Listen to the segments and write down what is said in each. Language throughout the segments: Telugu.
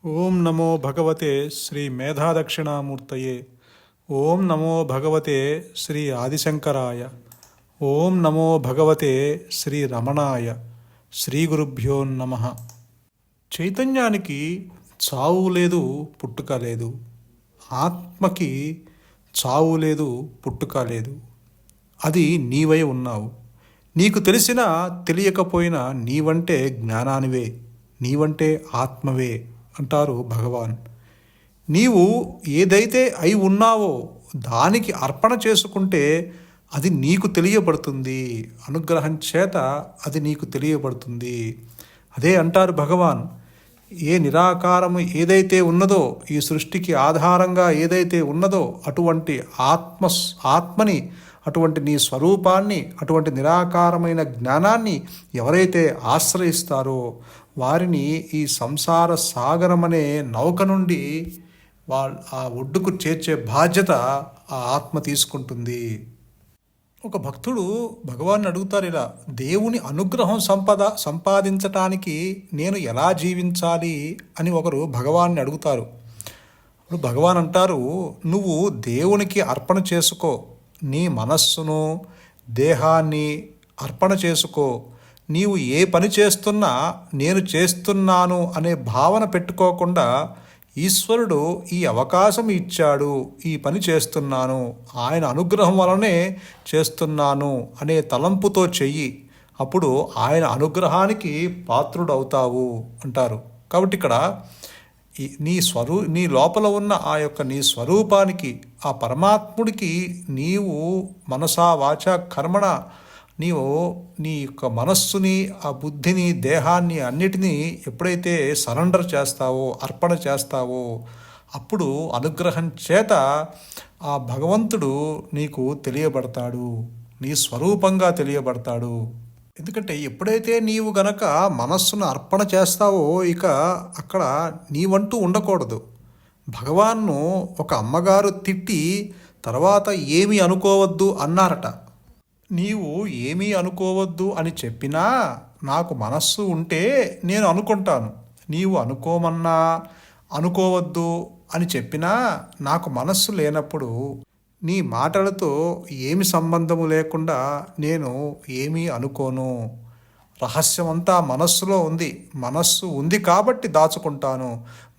ఓం నమో భగవతే శ్రీ మేధాదక్షిణామూర్తయే. ఓం నమో భగవతే శ్రీ ఆదిశంకరాయ. ఓం నమో భగవతే శ్రీ రమణాయ. శ్రీ గురుభ్యో నమః. చైతన్యానికి చావు లేదు, పుట్టుక లేదు. ఆత్మకి చావు లేదు, పుట్టుక లేదు. అది నీవై ఉన్నావు. నీకు తెలిసినా తెలియకపోయినా నీవంటే జ్ఞానానివే, నీవంటే ఆత్మవే అంటారు భగవాన్. నీవు ఏదైతే అయి ఉన్నావో దానికి అర్పణ చేసుకుంటే అది నీకు తెలియబడుతుంది. అనుగ్రహం చేత అది నీకు తెలియబడుతుంది. అదే అంటారు భగవాన్, ఏ నిరాకారము ఏదైతే ఉన్నదో, ఈ సృష్టికి ఆధారంగా ఏదైతే ఉన్నదో అటువంటి ఆత్మని, అటువంటి నీ స్వరూపాన్ని, అటువంటి నిరాకారమైన జ్ఞానాన్ని ఎవరైతే ఆశ్రయిస్తారో వారిని ఈ సంసార సాగరమనే నౌక నుండి ఆ ఒడ్డుకు చేర్చే బాధ్యత ఆ ఆత్మ తీసుకుంటుంది. ఒక భక్తుడు భగవాన్ని అడుగుతారు ఇలా, దేవుని అనుగ్రహం సంపాదించటానికి నేను ఎలా జీవించాలి అని ఒకరు భగవాన్ని అడుగుతారు. అప్పుడు భగవాన్ అంటారు, నువ్వు దేవునికి అర్పణ చేసుకో. నీ మనస్సును, దేహాన్ని అర్పణ చేసుకో. నీవు ఏ పని చేస్తున్నా నేను చేస్తున్నాను అనే భావన పెట్టుకోకుండా, ఈశ్వరుడు ఈ అవకాశం ఇచ్చాడు, ఈ పని చేస్తున్నాను, ఆయన అనుగ్రహం వలనే చేస్తున్నాను అనే తలంపుతో చెయ్యి. అప్పుడు ఆయన అనుగ్రహానికి పాత్రుడవుతావు అంటారు. కాబట్టి ఇక్కడ నీ లోపల ఉన్న ఆ యొక్క నీ స్వరూపానికి, ఆ పరమాత్ముడికి నీవు మనసా వాచా కర్మణ నీవు నీ యొక్క మనస్సుని, ఆ బుద్ధిని, దేహాన్ని అన్నిటినీ ఎప్పుడైతే సరెండర్ చేస్తావో, అర్పణ చేస్తావో అప్పుడు అనుగ్రహం చేత ఆ భగవంతుడు నీకు తెలియబడతాడు, నీ స్వరూపంగా తెలియబడతాడు. ఎందుకంటే ఎప్పుడైతే నీవు గనక మనస్సును అర్పణ చేస్తావో ఇక అక్కడ నీవంటూ ఉండకూడదు. భగవాన్ను ఒక అమ్మగారు తిట్టి తర్వాత ఏమీ అనుకోవద్దు అన్నారట. నీవు ఏమీ అనుకోవద్దు అని చెప్పినా నాకు మనస్సు ఉంటే నేను అనుకుంటాను. నీవు అనుకోమన్నా, అనుకోవద్దు అని చెప్పినా నాకు మనస్సు లేనప్పుడు నీ మాటలతో ఏమి సంబంధము లేకుండా నేను ఏమీ అనుకోను. రహస్యమంతా మనస్సులో ఉంది. మనస్సు ఉంది కాబట్టి దాచుకుంటాను.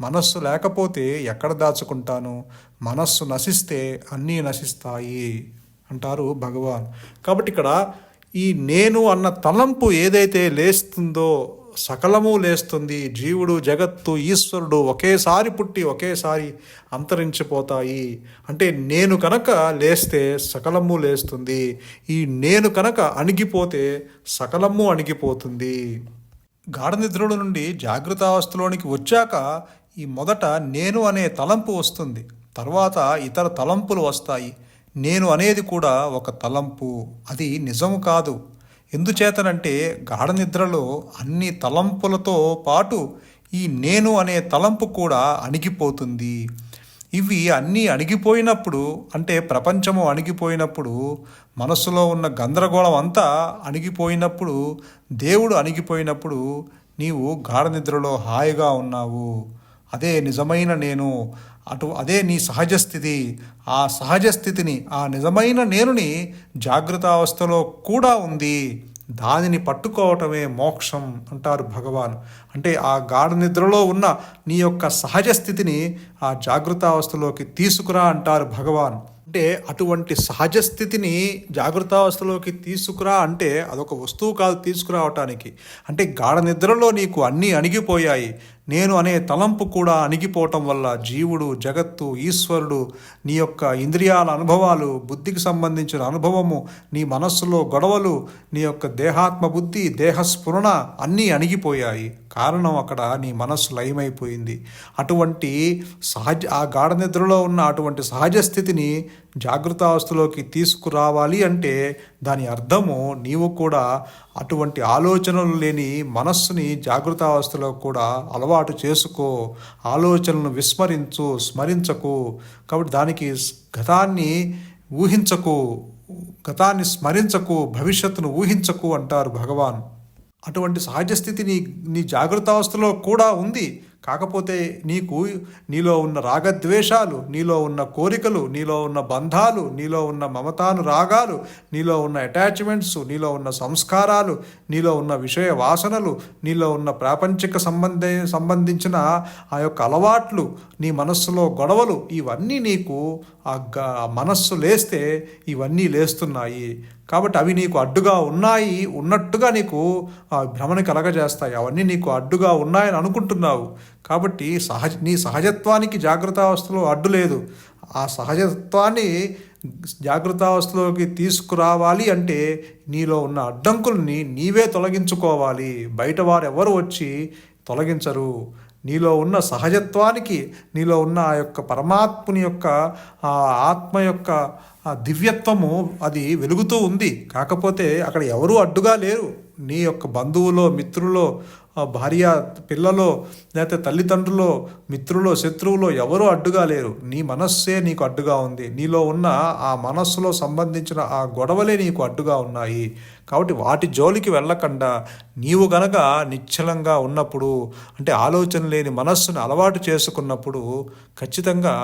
మనస్సు లేకపోతే ఎక్కడ దాచుకుంటాను? మనస్సు నశిస్తే అన్నీ నశిస్తాయి అంటారు భగవాన్. కాబట్టి ఇక్కడ ఈ నేను అన్న తలంపు ఏదైతే లేస్తుందో సకలము లేస్తుంది. జీవుడు, జగత్తు, ఈశ్వరుడు ఒకేసారి పుట్టి ఒకేసారి అంతరించిపోతాయి. అంటే నేను కనుక లేస్తే సకలము లేస్తుంది. ఈ నేను కనుక అణిగిపోతే సకలము అణిగిపోతుంది. గాఢ నిద్రల నుండి జాగృతావస్థలోనికి వచ్చాక ఈ మొదట నేను అనే తలంపు వస్తుంది. తర్వాత ఇతర తలంపులు వస్తాయి. నేను అనేది కూడా ఒక తలంపు, అది నిజము కాదు. ఎందుచేతనంటే గాఢ నిద్రలో అన్ని తలంపులతో పాటు ఈ నేను అనే తలంపు కూడా అణిగిపోతుంది. ఇవి అన్నీ అణిగిపోయినప్పుడు, అంటే ప్రపంచము అణిగిపోయినప్పుడు, మనస్సులో ఉన్న గందరగోళం అంతా అణిగిపోయినప్పుడు, దేవుడు అణిగిపోయినప్పుడు నీవు గాఢ నిద్రలో హాయిగా ఉన్నావు. అదే నిజమైన నేను. అదే నీ సహజ స్థితి. ఆ సహజ స్థితిని, ఆ నిజమైన నేనుని జాగృతావస్థలో కూడా ఉంది. దానిని పట్టుకోవటమే మోక్షం అంటారు భగవాన్. అంటే ఆ గాఢ నిద్రలో ఉన్న నీ యొక్క సహజ స్థితిని ఆ జాగృతావస్థలోకి తీసుకురా అంటారు భగవాన్. అంటే అటువంటి సహజ స్థితిని జాగృతావస్థలోకి తీసుకురా అంటే అదొక వస్తువు కాదు తీసుకురావటానికి. అంటే గాఢ నిద్రలో నీకు అన్నీ అణిగిపోయాయి. నేను అనే తలంపు కూడా అణిగిపోవటం వల్ల జీవుడు, జగత్తు, ఈశ్వరుడు, నీ యొక్క ఇంద్రియాల అనుభవాలు, బుద్ధికి సంబంధించిన అనుభవము, నీ మనస్సులో గొడవలు, నీ యొక్క దేహాత్మ బుద్ధి, దేహస్ఫురణ అన్నీ అణిగిపోయాయి. కారణం అక్కడ నీ మనస్సు లయమైపోయింది. అటువంటి ఆ గాఢ నిద్రలో ఉన్న అటువంటి సహజ స్థితిని జాగృతావస్థలోకి తీసుకురావాలి అంటే దాని అర్థము నీవు కూడా అటువంటి ఆలోచనలు లేని మనస్సుని జాగృతావస్థలో కూడా అలవాటు చేసుకో. ఆలోచనలను స్మరించకు. కాబట్టి దానికి గతాన్ని ఊహించకు, గతాన్ని స్మరించకు, భవిష్యత్తును ఊహించకు అంటారు భగవాన్. అటువంటి సహజ స్థితి నీ జాగృతావస్థలో కూడా ఉంది. కాకపోతే నీలో ఉన్న రాగద్వేషాలు, నీలో ఉన్న కోరికలు, నీలో ఉన్న బంధాలు, నీలో ఉన్న మమతానురాగాలు, నీలో ఉన్న అటాచ్మెంట్స్, నీలో ఉన్న సంస్కారాలు, నీలో ఉన్న విషయ వాసనలు, నీలో ఉన్న ప్రాపంచిక సంబంధించిన ఆ యొక్క అలవాట్లు, నీ మనస్సులో గొడవలు, ఇవన్నీ నీకు ఆ మనస్సు లేస్తే ఇవన్నీ లేస్తున్నాయి. కాబట్టి అవి నీకు అడ్డుగా ఉన్నాయి, ఉన్నట్టుగా నీకు ఆ భ్రమని కలగజేస్తాయి. అవన్నీ నీకు అడ్డుగా ఉన్నాయని అనుకుంటున్నావు. కాబట్టి నీ సహజత్వానికి జాగృతావస్థలో అడ్డు లేదు. ఆ సహజత్వాన్ని జాగృతావస్థలోకి తీసుకురావాలి అంటే నీలో ఉన్న అడ్డంకుల్ని నీవే తొలగించుకోవాలి. బయట వారు ఎవరు వచ్చి తొలగించరు. నీలో ఉన్న సహజత్వానికి, నీలో ఉన్న ఆ యొక్క పరమాత్ముని యొక్క ఆ ఆత్మ యొక్క ఆ దివ్యత్వము అది వెలుగుతూ ఉంది. కాకపోతే అక్కడ ఎవరూ అడ్డుగా లేరు. నీ యొక్క బంధువులో, మిత్రులో, భార్య పిల్లలో, లేకపోతే తల్లిదండ్రులో, మిత్రులో, శత్రువులో ఎవరూ అడ్డుగా లేరు. నీ మనస్సే నీకు అడ్డుగా ఉంది. నీలో ఉన్న ఆ మనస్సులో సంబంధించిన ఆ గొడవలే నీకు అడ్డుగా ఉన్నాయి. కాబట్టి వాటి జోలికి వెళ్ళకుండా నీవు గనక నిశ్చలంగా ఉన్నప్పుడు, అంటే ఆలోచన లేని మనస్సును అలవాటు చేసుకున్నప్పుడు ఖచ్చితంగా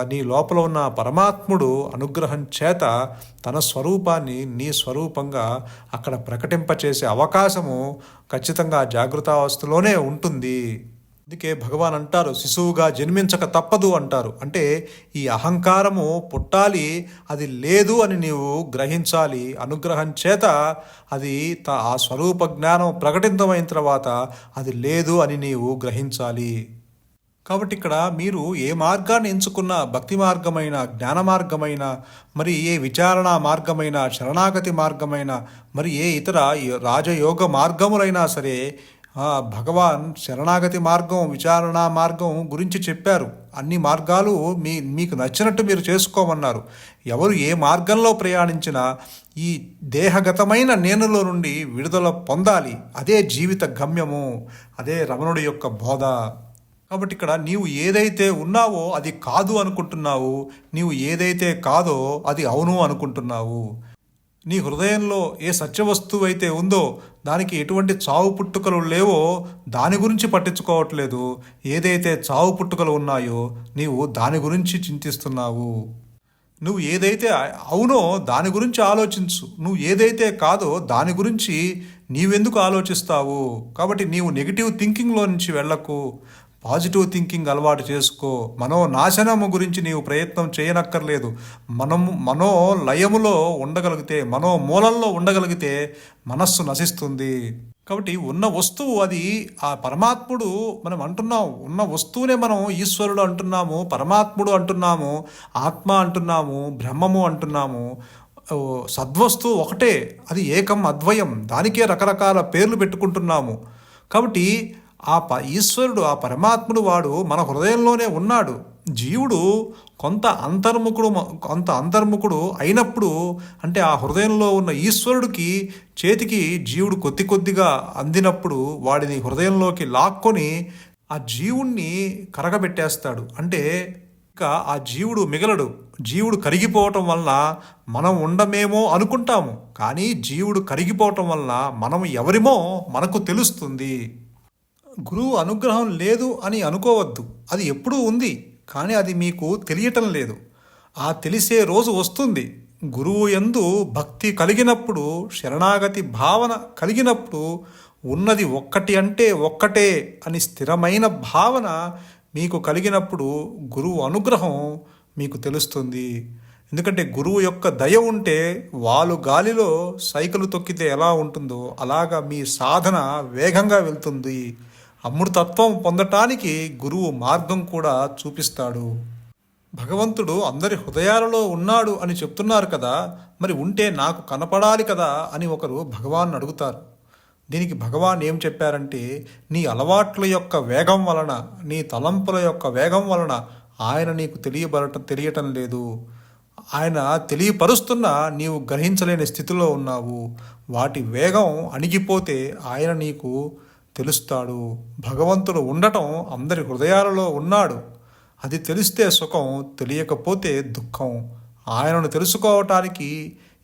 నీ లోపల ఉన్న పరమాత్ముడు అనుగ్రహం చేత తన స్వరూపాన్ని నీ స్వరూపంగా అక్కడ ప్రకటింపచేసే అవకాశము ఖచ్చితంగా జాగృతావస్థలోనే ఉంటుంది. అందుకే భగవాన్ అంటారు, శిశువుగా జన్మించక తప్పదు అంటారు. అంటే ఈ అహంకారము పుట్టాలి, అది లేదు అని నీవు గ్రహించాలి. అనుగ్రహం చేత అది ఆ స్వరూప జ్ఞానం ప్రకటితమైన తర్వాత అది లేదు అని నీవు గ్రహించాలి. కాబట్టి ఇక్కడ మీరు ఏ మార్గాన్ని ఎంచుకున్నా, భక్తి మార్గమైన, జ్ఞాన మార్గమైన, మరి ఏ విచారణ మార్గమైన, శరణాగతి మార్గమైన, మరి ఏ ఇతర రాజయోగ మార్గములైనా సరే భగవాన్ శరణాగతి మార్గం, విచారణ మార్గం గురించి చెప్పారు. అన్ని మార్గాలు మీకు నచ్చినట్టు మీరు చేసుకోమన్నారు. ఎవరు ఏ మార్గంలో ప్రయాణించినా ఈ దేహగతమైన నేనులో నుండి విడుదల పొందాలి. అదే జీవిత గమ్యము, అదే రమణుడి యొక్క బోధ. కాబట్టి ఇక్కడ నీవు ఏదైతే ఉన్నావో అది కాదు అనుకుంటున్నావు, నీవు ఏదైతే కాదో అది అవును అనుకుంటున్నావు. నీ హృదయంలో ఏ సత్యవస్తువు అయితే ఉందో, దానికి ఎటువంటి చావు పుట్టుకలు లేవో దాని గురించి పట్టించుకోవట్లేదు. ఏదైతే చావు పుట్టుకలు ఉన్నాయో నీవు దాని గురించి చింతిస్తున్నావు. నువ్వు ఏదైతే అవునో దాని గురించి ఆలోచించు. నువ్వు ఏదైతే కాదో దాని గురించి నీవెందుకు ఆలోచిస్తావు? కాబట్టి నీవు నెగిటివ్ థింకింగ్లో నుంచి వెళ్ళకు, పాజిటివ్ థింకింగ్ అలవాటు చేసుకో. మనోనాశనము గురించి నీవు ప్రయత్నం చేయనక్కర్లేదు. మనో లయములో ఉండగలిగితే, మనోమూలంలో ఉండగలిగితే మనస్సు నశిస్తుంది. కాబట్టి ఉన్న వస్తువు అది ఆ పరమాత్ముడు. మనం అంటున్నాం, ఉన్న వస్తువునే మనం ఈశ్వరుడు అంటున్నాము, పరమాత్ముడు అంటున్నాము, ఆత్మ అంటున్నాము, బ్రహ్మము అంటున్నాము. సద్వస్తువు ఒకటే, అది ఏకం అద్వయం. దానికే రకరకాల పేర్లు పెట్టుకుంటున్నాము. కాబట్టి ఈశ్వరుడు, ఆ పరమాత్ముడు వాడు మన హృదయంలోనే ఉన్నాడు. జీవుడు కొంత అంతర్ముఖుడు అయినప్పుడు, అంటే ఆ హృదయంలో ఉన్న ఈశ్వరుడికి చేతికి జీవుడు కొద్దిగా అందినప్పుడు వాడిని హృదయంలోకి లాక్కొని ఆ జీవుణ్ణి కరగబెట్టేస్తాడు. అంటే ఇక ఆ జీవుడు మిగలడు. జీవుడు కరిగిపోవటం వలన మనం ఉండమేమో అనుకుంటాము, కానీ జీవుడు కరిగిపోవటం వలన మనం ఎవరిమో మనకు తెలుస్తుంది. గురువు అనుగ్రహం లేదు అని అనుకోవద్దు. అది ఎప్పుడూ ఉంది, కానీ అది మీకు తెలియటం లేదు. ఆ తెలిసే రోజు వస్తుంది. గురువు యందు భక్తి కలిగినప్పుడు, శరణాగతి భావన కలిగినప్పుడు, ఉన్నది ఒక్కటి అంటే ఒక్కటే అని స్థిరమైన భావన మీకు కలిగినప్పుడు గురువు అనుగ్రహం మీకు తెలుస్తుంది. ఎందుకంటే గురువు యొక్క దయ ఉంటే వాలు గాలిలో సైకిల్ తొక్కితే ఎలా ఉంటుందో అలాగా మీ సాధన వేగంగా వెళ్తుంది. అమృతత్వం పొందటానికి గురువు మార్గం కూడా చూపిస్తాడు. భగవంతుడు అందరి హృదయాలలో ఉన్నాడు అని చెప్తున్నారు కదా, మరి ఉంటే నాకు కనపడాలి కదా అని ఒకరు భగవాన్ అడుగుతారు. దీనికి భగవాన్ ఏం చెప్పారంటే, నీ అలవాట్ల యొక్క వేగం వలన, నీ తలంపుల యొక్క వేగం వలన ఆయన నీకు తెలియటం లేదు. ఆయన తెలియపరుస్తున్నా నీవు గ్రహించలేని స్థితిలో ఉన్నావు. వాటి వేగం అణిగిపోతే ఆయన నీకు తెలుస్తాడు. భగవంతుడు ఉండటం అందరి హృదయాలలో ఉన్నాడు. అది తెలిస్తే సుఖం, తెలియకపోతే దుఃఖం. ఆయనను తెలుసుకోవటానికి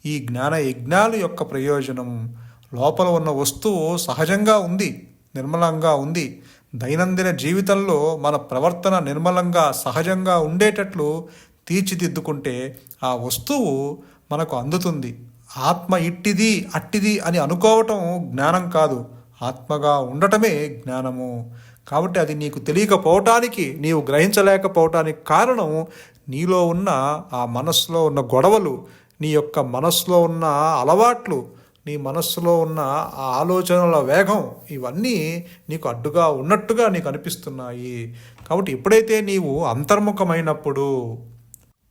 ఈ జ్ఞాన యజ్ఞాల యొక్క ప్రయోజనం. లోపల ఉన్న వస్తువు సహజంగా ఉంది, నిర్మలంగా ఉంది. దైనందిన జీవితంలో మన ప్రవర్తన నిర్మలంగా సహజంగా ఉండేటట్లు తీర్చిదిద్దుకుంటే ఆ వస్తువు మనకు అందుతుంది. ఆత్మ ఇట్టిది అట్టిది అని అనుకోవటం జ్ఞానం కాదు, ఆత్మగా ఉండటమే జ్ఞానము. కాబట్టి అది నీకు తెలియకపోవటానికి, నీవు గ్రహించలేకపోవటానికి కారణం నీలో ఉన్న ఆ మనస్సులో ఉన్న గొడవలు, నీ యొక్క మనస్సులో ఉన్న అలవాట్లు, నీ మనస్సులో ఉన్న ఆ ఆలోచనల వేగం, ఇవన్నీ నీకు అడ్డుగా ఉన్నట్టుగా నీకు అనిపిస్తున్నాయి. కాబట్టి ఎప్పుడైతే నీవు అంతర్ముఖమైనప్పుడు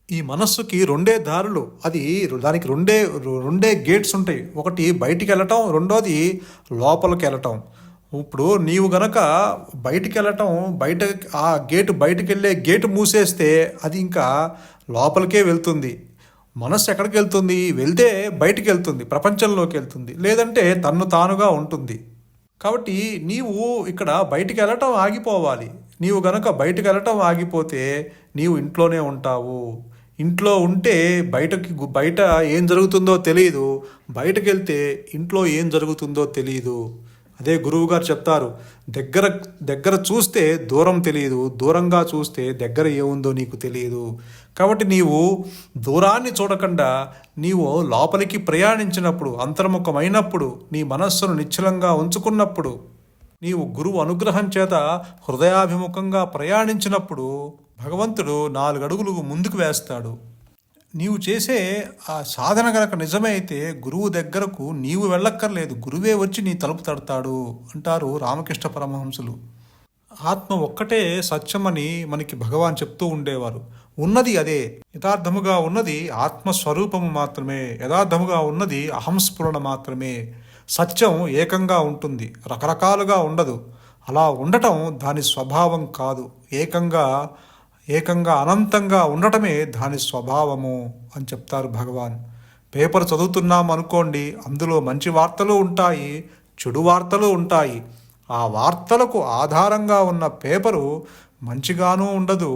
ఈ మనస్సుకి రెండే దారులు, దానికి రెండే గేట్స్ ఉంటాయి. ఒకటి బయటికి వెళ్ళటం, రెండోది లోపలికి వెళ్ళటం. ఇప్పుడు నీవు గనక బయటికి వెళ్ళటం, ఆ బయటికి వెళ్ళే గేటు మూసేస్తే అది ఇంకా లోపలికే వెళ్తుంది. మనస్సు ఎక్కడికి వెళ్తుంది? వెళ్తే బయటికి వెళ్తుంది, ప్రపంచంలోకి వెళ్తుంది, లేదంటే తన్ను తానుగా ఉంటుంది. కాబట్టి నీవు ఇక్కడ బయటికి వెళ్ళటం ఆగిపోవాలి. నీవు గనక బయటికి వెళ్ళటం ఆగిపోతే నీవు ఇంట్లోనే ఉంటావు. ఇంట్లో ఉంటే బయట ఏం జరుగుతుందో తెలియదు, బయటకు వెళ్తే ఇంట్లో ఏం జరుగుతుందో తెలియదు. అదే గురువుగారు చెప్తారు, దగ్గర చూస్తే దూరం తెలియదు, దూరంగా చూస్తే దగ్గర ఏముందో నీకు తెలియదు. కాబట్టి నీవు దూరాన్ని చూడకుండా నీవు లోపలికి ప్రయాణించినప్పుడు, అంతర్ముఖమైనప్పుడు, నీ మనస్సును నిశ్చలంగా ఉంచుకున్నప్పుడు, నీవు గురువు అనుగ్రహం చేత హృదయాభిముఖంగా ప్రయాణించినప్పుడు భగవంతుడు 4 అడుగులు ముందుకు వేస్తాడు. నీవు చేసే ఆ సాధన గనక నిజమే అయితే గురువు దగ్గరకు నీవు వెళ్ళక్కర్లేదు, గురువే వచ్చి నీ తలుపు తడతాడు అంటారు రామకృష్ణ పరమహంసులు. ఆత్మ ఒక్కటే సత్యమని మనకి భగవాన్ చెప్తూ ఉండేవారు. ఉన్నది అదే, యథార్థముగా ఉన్నది ఆత్మస్వరూపము మాత్రమే, యథార్థముగా ఉన్నది అహంస్ఫురణ మాత్రమే. సత్యం ఏకంగా ఉంటుంది, రకరకాలుగా ఉండదు. అలా ఉండటం దాని స్వభావం కాదు, ఏకంగా అనంతంగా ఉండటమే దాని స్వభావము అని చెప్తారు భగవాన్. పేపర్ చదువుతున్నాం అనుకోండి, అందులో మంచి వార్తలు ఉంటాయి, చెడు వార్తలు ఉంటాయి. ఆ వార్తలకు ఆధారంగా ఉన్న పేపరు మంచిగానూ ఉండదు,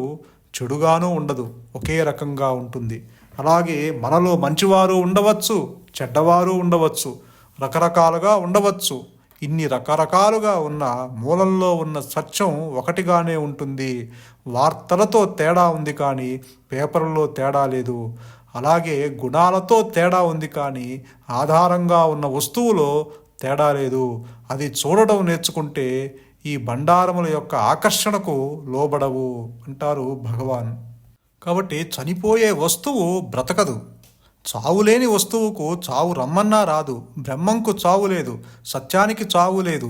చెడుగానూ ఉండదు, ఒకే రకంగా ఉంటుంది. అలాగే మనలో మంచివారు ఉండవచ్చు, చెడ్డవారు ఉండవచ్చు, రకరకాలుగా ఉండవచ్చు. ఇన్ని రకరకాలుగా ఉన్న మూలంలో ఉన్న సత్యం ఒకటిగానే ఉంటుంది. వార్తలతో తేడా ఉంది కానీ పేపర్లో తేడా లేదు. అలాగే గుణాలతో తేడా ఉంది కానీ ఆధారంగా ఉన్న వస్తువులో తేడా లేదు. అది చూడడం నేర్చుకుంటే ఈ బండారముల యొక్క ఆకర్షణకు లోబడవు అంటారు భగవాన్. కాబట్టి చనిపోయే వస్తువు బ్రతకదు. చావులేని వస్తువుకు చావు రమ్మన్నా రాదు. బ్రహ్మంకు చావు లేదు, సత్యానికి చావు లేదు,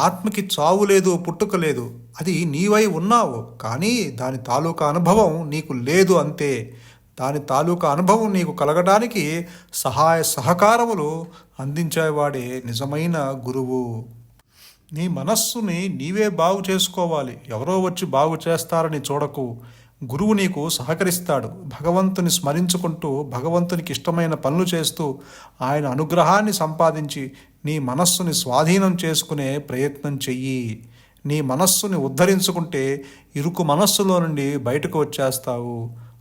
ఆత్మకి చావు లేదు, పుట్టుక లేదు. అది నీవై ఉన్నావు కానీ దాని తాలూకా అనుభవం నీకు లేదు అంతే. దాని తాలూకా అనుభవం నీకు కలగడానికి సహాయ సహకారములు అందించేవాడే నిజమైన గురువు. నీ మనస్సుని నీవే బాగు చేసుకోవాలి, ఎవరో వచ్చి బాగు చేస్తారని చూడకు. గురువు నీకు సహకరిస్తాడు. భగవంతుని స్మరించుకుంటూ, భగవంతునికి ఇష్టమైన పనులు చేస్తూ, ఆయన అనుగ్రహాన్ని సంపాదించి నీ మనస్సుని స్వాధీనం చేసుకునే ప్రయత్నం చెయ్యి. నీ మనస్సుని ఉద్ధరించుకుంటే ఇరుకు మనస్సులో నుండి బయటకు వచ్చేస్తావు.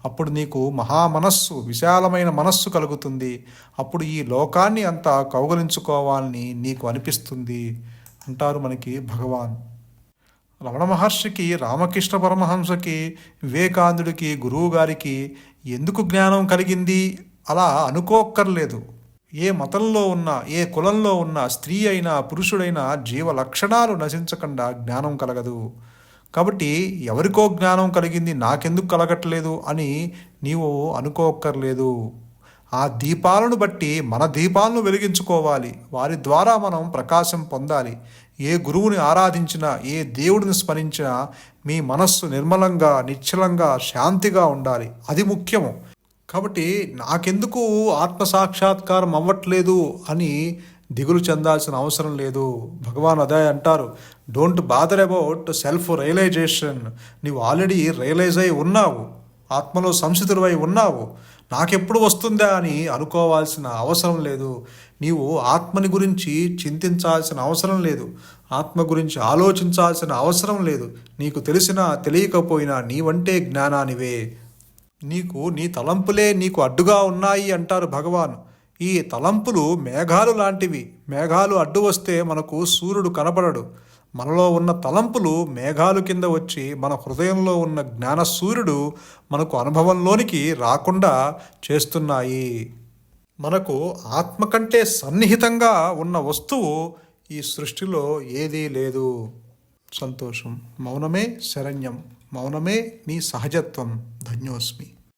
అప్పుడు నీకు మహామనస్సు, విశాలమైన మనస్సు కలుగుతుంది. అప్పుడు ఈ లోకాన్ని అంతా కౌగలించుకోవాలని నీకు అనిపిస్తుంది అంటారు మనకి భగవాన్. రమణ మహర్షికి, రామకృష్ణ పరమహంసకి, వివేకానందుడికి, గురువుగారికి ఎందుకు జ్ఞానం కలిగింది అలా అనుకోక్కర్లేదు. ఏ మతంలో ఉన్నా, ఏ కులంలో ఉన్నా, స్త్రీ అయినా పురుషుడైనా జీవ లక్షణాలు నశించకుండా జ్ఞానం కలగదు. కాబట్టి ఎవరికో జ్ఞానం కలిగింది నాకెందుకు కలగట్లేదు అని నీవు అనుకోక్కర్లేదు. ఆ దీపాలను బట్టి మన దీపాలను వెలిగించుకోవాలి. వారి ద్వారా మనం ప్రకాశం పొందాలి. ఏ గురువుని ఆరాధించినా, ఏ దేవుడిని స్మరించినా మీ మనస్సు నిర్మలంగా, నిశ్చలంగా, శాంతిగా ఉండాలి. అది ముఖ్యము. కాబట్టి నాకెందుకు ఆత్మసాక్షాత్కారం అవ్వట్లేదు అని దిగులు చెందాల్సిన అవసరం లేదు. భగవాన్ అదే అంటారు, don't bother about self realization. నీవు ఆల్రెడీ రియలైజ్ అయి ఉన్నావు, ఆత్మలో సంసితుడివై ఉన్నావు. నాకెప్పుడు వస్తుందా అని అనుకోవాల్సిన అవసరం లేదు. నీవు ఆత్మని గురించి చింతించాల్సిన అవసరం లేదు, ఆత్మ గురించి ఆలోచించాల్సిన అవసరం లేదు. నీకు తెలిసినా తెలియకపోయినా నీవంటే జ్ఞానానివే. నీ తలంపులే నీకు అడ్డుగా ఉన్నాయి అంటారు భగవాన్. ఈ తలంపులు మేఘాలు లాంటివి. మేఘాలు అడ్డు వస్తే మనకు సూర్యుడు కనపడడు. మనలో ఉన్న తలంపులు మేఘాలు కింద వచ్చి మన హృదయంలో ఉన్న జ్ఞాన సూర్యుడు మనకు అనుభవంలోనికి రాకుండా చేస్తున్నాయి. మనకు ఆత్మ కంటే సన్నిహితంగా ఉన్న వస్తువు ఈ సృష్టిలో ఏదీ లేదు. సంతోషం. మౌనమే శరణ్యం. మౌనమే నీ సహజత్వం. ధన్యోస్మి.